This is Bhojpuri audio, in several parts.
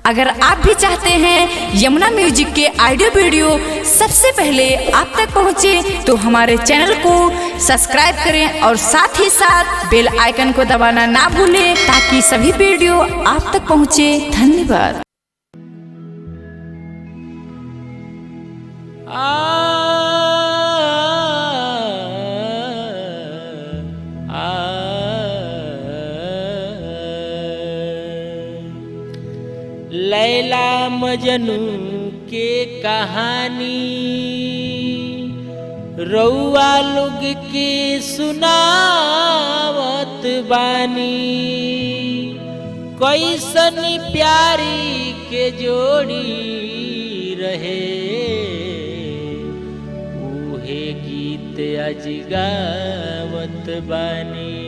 अगर आप भी चाहते हैं यमुना म्यूजिक के ऑडियो वीडियो सबसे पहले आप तक पहुंचे तो हमारे चैनल को सब्सक्राइब करें और साथ ही साथ बेल आइकन को दबाना ना भूलें ताकि सभी वीडियो आप तक पहुंचे। धन्यवाद। लैला मजनू के कहानी रउआ लोग के सुनावत बानी। कैसन प्यारी के जोड़ी रहे उहे गीत आज गावत बानी।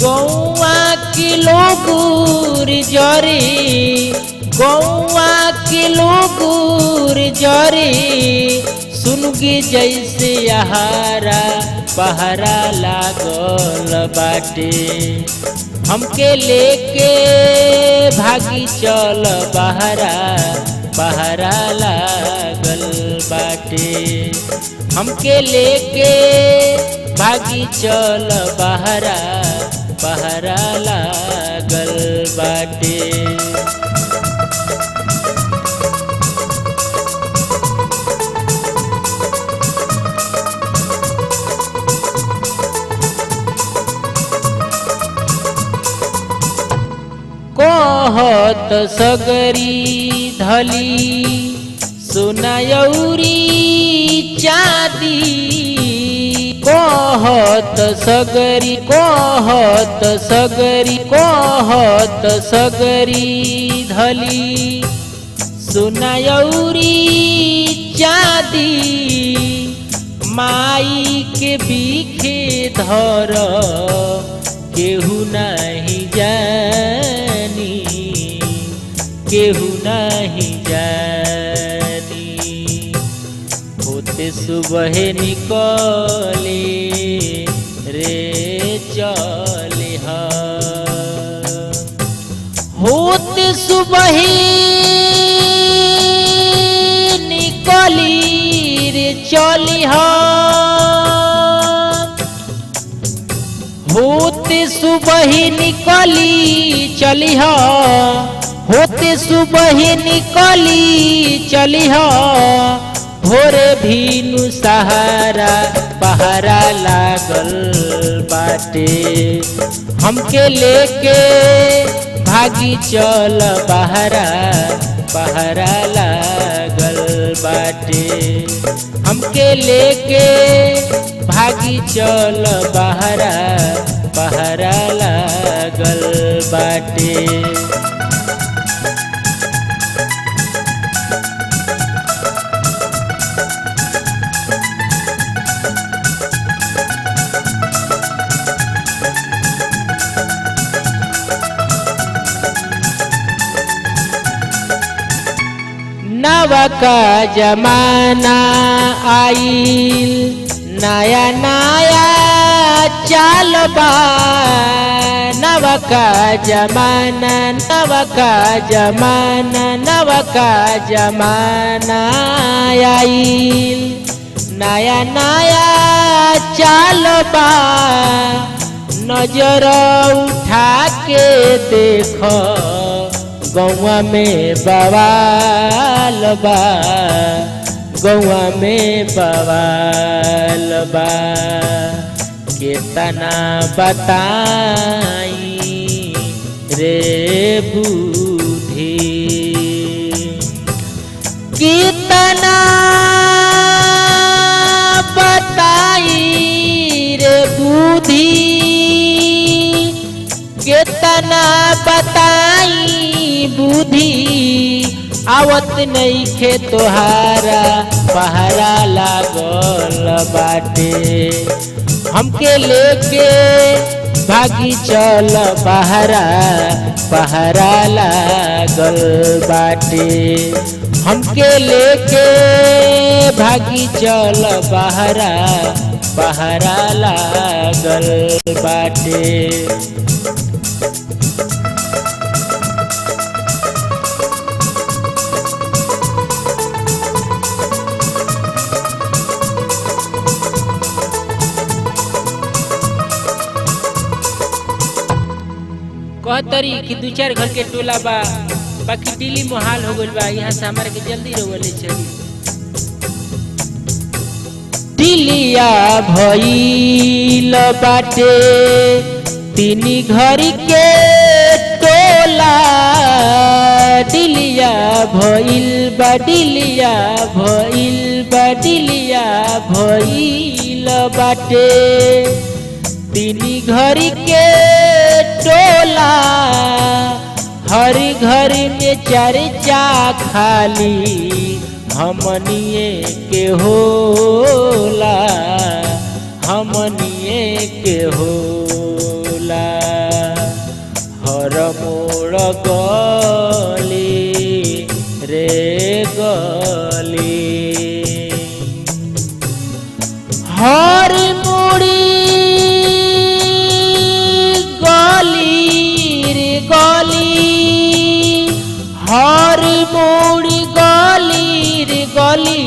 गौआ के लोग जरे गौआ के लोग जरे सुनगे जैसे आहारा पहरा लागल बाटे। हमके लेके भागी चल बहरा पहरा लागल बाटे। हमके लेके भागी चल बहरा पहरा लागल बाटे। कहत सगरी धली सोनायौरी चांदी। कहत सगरी धली सोनायौरी चांदी। माई के बीखे धर केहू नहीं जानी, केहू नहीं जानी। होते सुबह निकले रे चले होते सुबह निकली रे चली होते सुबह निकली चली होते सुबह निकली चली भोरे भीनु सहारा पहरा लागल बाटे। हमके लेके भागी चल बहरा पहरा लागल बाटे। हमके लेके भागी चल बहरा पहरा लागल बाटे। नवका जमाना आइल नया नया चालबा। नवका जमाना आइल नया नया चालबा। नजर उठा के देखो गौआ में बवाल बा, गौआ में बवाल बा। केतना बताई रे बुद्धि, केतना बताई रे बुद्धि। केतना बताई बुद्धि आवत नइखे तोहारा पहरा लागल बाटे। हमके लेके भागी चल बहरा पहरा लागल बाटे। हमके लेके भागी चल बहरा पहरा लागल बाटे। कहतरी कि 2-4 घर के टोला बा, बाकी दिल्ली मोहाल हो गइल बा, यहाँ से हमारे के जल्दी रोवले चली। दिलिया भइल बाटे 3 घर के टोला, दिलिया भइल बा, दिलिया भइल बा, दिलिया भइल बाटे 3 घर के टोला, हर घर में चर्चा खाली हमनिए के होला, हमनिए के होला। हर मोड़ गली रे गली, हर मुड़ी गली रे गली, हर मुड़ी गली रे गली,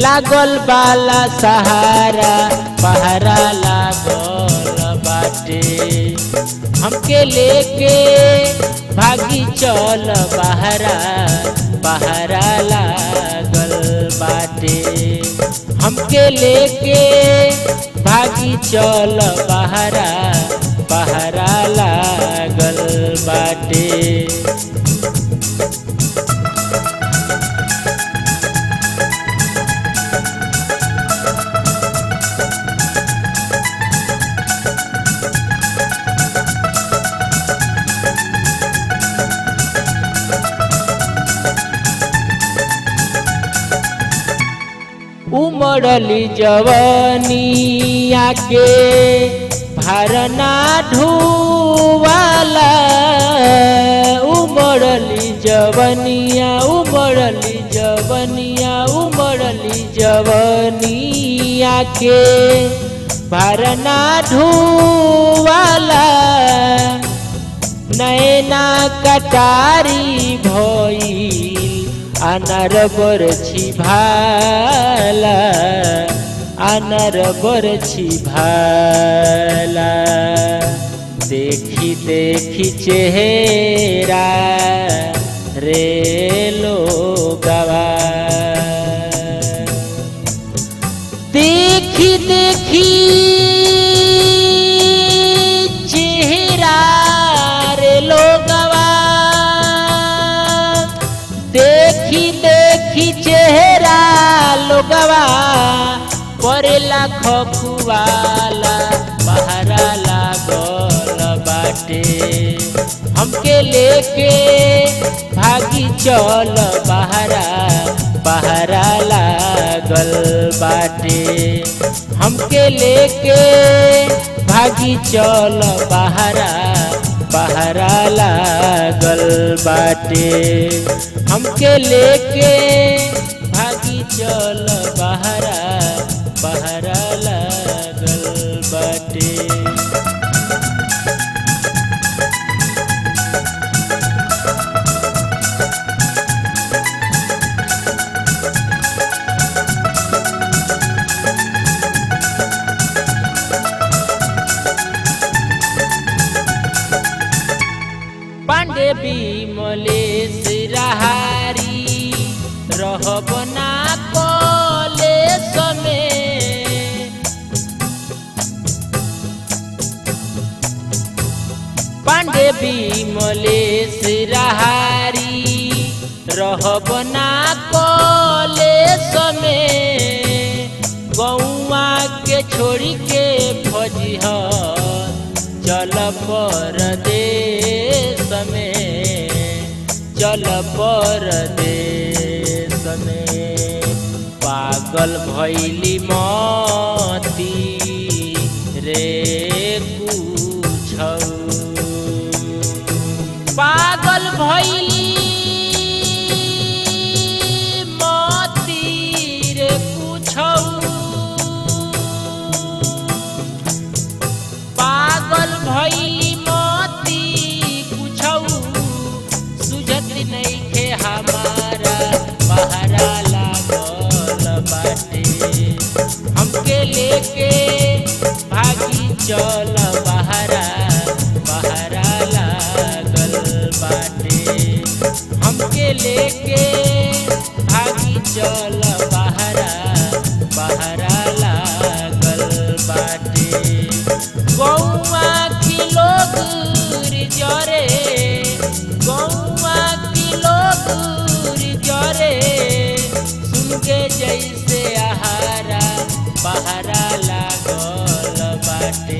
लागल बाला सहारा पहरा लागल बाटे, हमके लेके भागी चल बहरा, पहरा लागल बाटे, हमके लेके भागी चल बहरा, पहरा लागल बाटे। उमड़ली जवानिया के भरना ढुवाला, उमड़ली जवानिया, उमड़ली जवानिया, उमड़ली जवानिया के भरना ढुवाला, नैना कटारी भइल अनर बरछी भाला, अनर बरछी भाला, देखी देखी चेहरा रे लोगवा, देखी देखी चेहरा रे लोगवा, देखी देखी चेहरा लोगवा, परेला खखुआला पहरा लागल बाटे, हमके लेके भागी चल बहरा, पहरा लागल बाटे, हमके लेके भागी चल बहरा, पहरा लागल बाटे, हमके लेके भागी चल बहरा, पहरा लागल बाटे। पांडे विमलेश रहारी रहब ना कॉलेज में, पांडे विमलेश रहारी रहब ना कॉलेज में, गौआ के छोड़ी के फौजिह चल परदेश में, चल परदेश में, पागल भइली मती रे कुछौ, पागल भइली मती रे कुछौ, पागल भइली मती कुछौ, सुझत नइखे हमारा पहरा लागल बाटे, हमके लेके भागी चल बहरा, पहरा जरे गौआ की लोग जरे सुन के जैसे आहारा पहरा लागल बाटे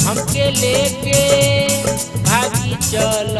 हमके लेके भागी चल